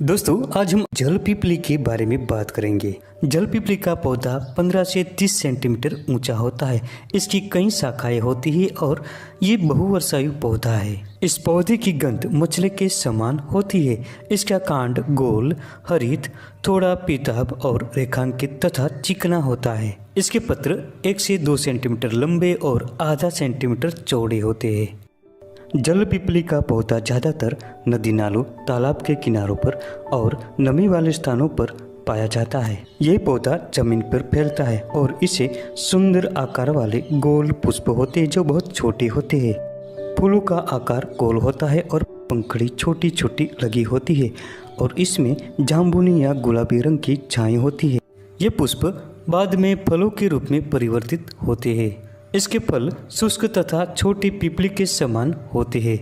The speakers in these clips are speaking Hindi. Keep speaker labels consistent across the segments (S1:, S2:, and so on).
S1: दोस्तों आज हम जल पिपली के बारे में बात करेंगे। जल पिपली का पौधा 15 से 30 सेंटीमीटर ऊंचा होता है। इसकी कई शाखाएं होती है और ये बहुवर्षायु पौधा है। इस पौधे की गंध मछली के समान होती है। इसका कांड गोल, हरित, थोड़ा पीताभ और रेखांकित तथा चिकना होता है। इसके पत्र 1 से 2 सेंटीमीटर लंबे और आधा सेंटीमीटर चौड़े होते हैं। जल पिपली का पौधा ज़्यादातर नदी नालों, तालाब के किनारों पर और नमी वाले स्थानों पर पाया जाता है। यह पौधा जमीन पर फैलता है और इसे सुंदर आकार वाले गोल पुष्प होते हैं जो बहुत छोटे होते हैं। फूलों का आकार गोल होता है और पंखुड़ी छोटी छोटी लगी होती है और इसमें जामुनी या गुलाबी रंग की छाई होती है। ये पुष्प बाद में फलों के रूप में परिवर्तित होते हैं। इसके फल शुष्क तथा छोटी पीपली के समान होते हैं।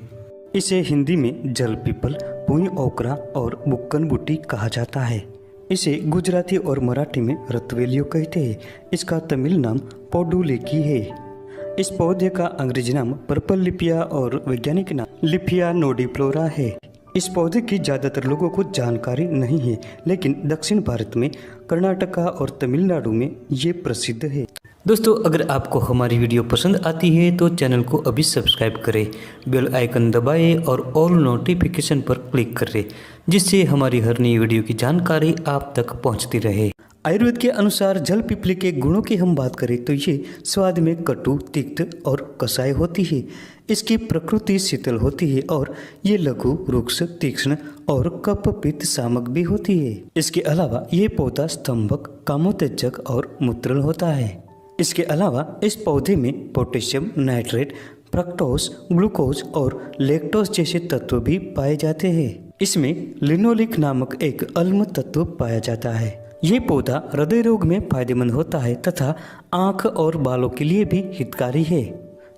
S1: इसे हिंदी में जल पीपल, पुई ओकरा और बुक्कन बूटी कहा जाता है। इसे गुजराती और मराठी में रतवेलियो कहते हैं। इसका तमिल नाम पोडुलेकी है। इस पौधे का अंग्रेजी नाम पर्पल लिपिया और वैज्ञानिक नाम लिपिया नोडिफ्लोरा है। इस पौधे की ज़्यादातर लोगों को जानकारी नहीं है, लेकिन दक्षिण भारत में कर्नाटका और तमिलनाडु में ये प्रसिद्ध है। दोस्तों अगर आपको हमारी वीडियो पसंद आती है तो चैनल को अभी सब्सक्राइब करें, बेल आइकन दबाएं और ऑल नोटिफिकेशन पर क्लिक करें, जिससे हमारी हर नई वीडियो की जानकारी आप तक पहुंचती रहे। आयुर्वेद के अनुसार जल पिपली के गुणों की हम बात करें तो ये स्वाद में कटु, तिक्त और कसाय होती है। इसकी प्रकृति शीतल होती है और ये लघु, रुक्ष, तीक्ष्ण और कफ पित्त सामक भी होती है। इसके अलावा ये पौधा स्तंभक, कामोत्तेजक और मूत्रल होता है। इसके अलावा इस पौधे में पोटेशियम, नाइट्रेट, फ्रक्टोज, ग्लूकोज और लैक्टोज जैसे तत्व भी पाए जाते हैं। इसमें लिनोलिक नामक एक अम्ल तत्व पाया जाता है। ये पौधा हृदय रोग में फायदेमंद होता है तथा आंख और बालों के लिए भी हितकारी है।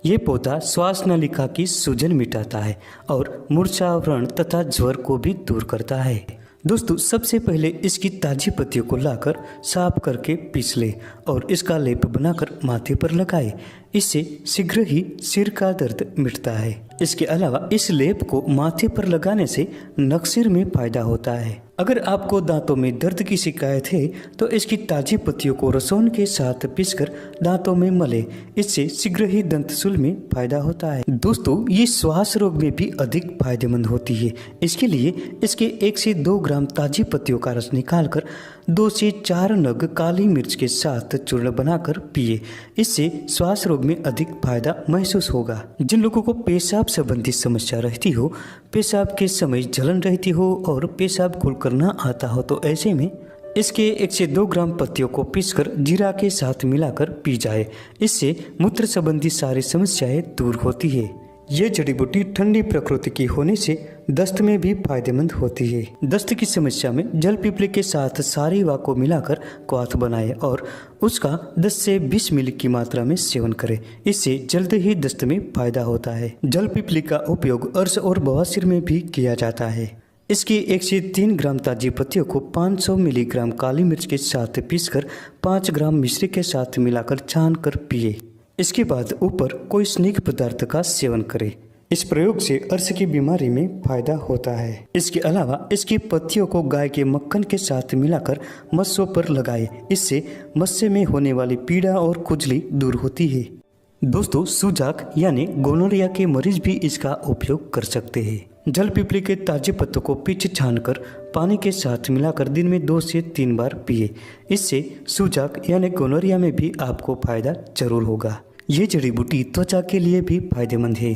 S1: ये पौधा श्वास नलिका की सूजन मिटाता है और मूर्छा, व्रण तथा ज्वर को भी दूर करता है। दोस्तों सबसे पहले इसकी ताजी पत्तियों को लाकर साफ करके पीस ले और इसका लेप बनाकर माथे पर लगाए। इससे शीघ्र ही सिर का दर्द मिटता है। इसके अलावा इस लेप को माथे पर लगाने से नक्सिर में फायदा होता है। अगर आपको दांतों में दर्द की शिकायत है तो इसकी ताजी पत्तियों को रसोन के साथ पीसकर दांतों में मले। इससे शीघ्र ही दंतशूल में फायदा होता है। दोस्तों ये श्वास रोग में भी अधिक फायदेमंद होती है। इसके लिए इसके 1 से 2 ग्राम ताजी पत्तियों का रस निकालकर 2 से 4 नग काली मिर्च के साथ चूर्ण बनाकर पिए। इससे श्वास रोग में अधिक फायदा महसूस होगा। जिन लोगों को पेशाब संबंधी समस्या रहती हो, पेशाब के समय जलन रहती हो और पेशाब खुलकर न आता हो, तो ऐसे में इसके 1 से 2 ग्राम पत्तियों को पीसकर जीरा के साथ मिलाकर पी जाए। इससे मूत्र संबंधी सारी समस्याएं दूर होती है। ये जड़ी बूटी ठंडी प्रकृति की होने से दस्त में भी फायदेमंद होती है। दस्त की समस्या में जल पिपली के साथ सारी वा को मिलाकर क्वाथ बनाए और उसका 10 से 20 मिली की मात्रा में सेवन करें। इससे जल्द ही दस्त में फायदा होता है। जल पिपली का उपयोग अर्श और बवासीर में भी किया जाता है। इसकी 1 से 3 ग्राम ताजी पत्तियों को 500 मिलीग्राम काली मिर्च के साथ पीसकर 5 ग्राम मिश्री के साथ मिलाकर छान कर पिए। इसके बाद ऊपर कोई स्निग्ध पदार्थ का सेवन करें। इस प्रयोग से अर्श की बीमारी में फायदा होता है। इसके अलावा इसकी पत्तियों को गाय के मक्खन के साथ मिलाकर मस्सों पर लगाए। इससे मस्से में होने वाली पीड़ा और खुजली दूर होती है। दोस्तों सूजक यानी गोनोरिया के मरीज भी इसका उपयोग कर सकते हैं। जल पिपली के ताजे पत्तों को पीछ छानकर पानी के साथ मिलाकर दिन में 2 से 3 बार पिए। इससे सूजक यानी गोनोरिया में भी आपको फायदा जरूर होगा। ये जड़ी बूटी त्वचा के लिए भी फायदेमंद है।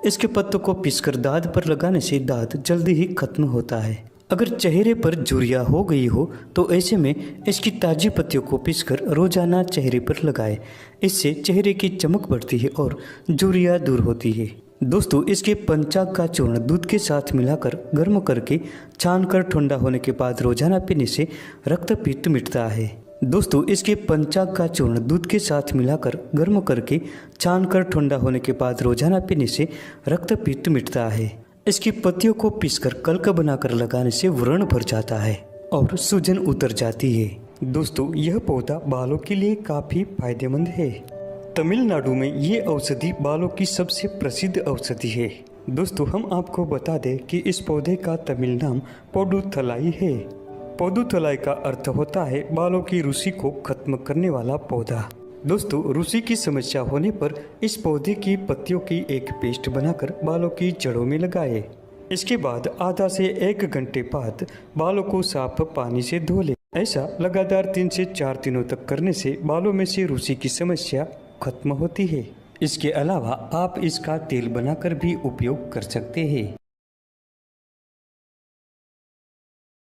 S1: इसके पत्तों को पीसकर दांत पर लगाने से दांत जल्दी ही खत्म होता है। अगर चेहरे पर झुर्रियाँ हो गई हो तो ऐसे में इसकी ताजी पत्तियों को पीसकर रोजाना चेहरे पर लगाए। इससे चेहरे की चमक बढ़ती है और झुर्रियाँ दूर होती है। दोस्तों इसके पंचांग का चूर्ण दूध के साथ मिलाकर गर्म करके छानकर ठंडा होने के बाद रोजाना पीने से रक्तपित्त मिटता है। दोस्तों इसके पंचांग का चूर्ण दूध के साथ मिलाकर गर्म करके छानकर ठंडा होने के बाद रोजाना पीने से रक्तपित्त मिटता है। इसकी पत्तियों को पीसकर कलका बनाकर लगाने से व्रण भर जाता है और सूजन उतर जाती है। दोस्तों यह पौधा बालों के लिए काफी फायदेमंद है। तमिलनाडु में ये औषधि बालों की सबसे प्रसिद्ध औषधि है। दोस्तों हम आपको बता दें कि इस पौधे का तमिल नाम पोडुथलाई है। पोडुथलाई का अर्थ होता है बालों की रूसी को खत्म करने वाला पौधा। दोस्तों रूसी की समस्या होने पर इस पौधे की पत्तियों की एक पेस्ट बनाकर बालों की जड़ों में लगाए। इसके बाद आधा से 1 घंटे बाद बालों को साफ पानी से धो ले। ऐसा लगातार 3 से 4 दिनों तक करने से बालों में से रूसी की समस्या खत्म होती है। इसके अलावा आप इसका तेल बनाकर भी उपयोग कर सकते हैं।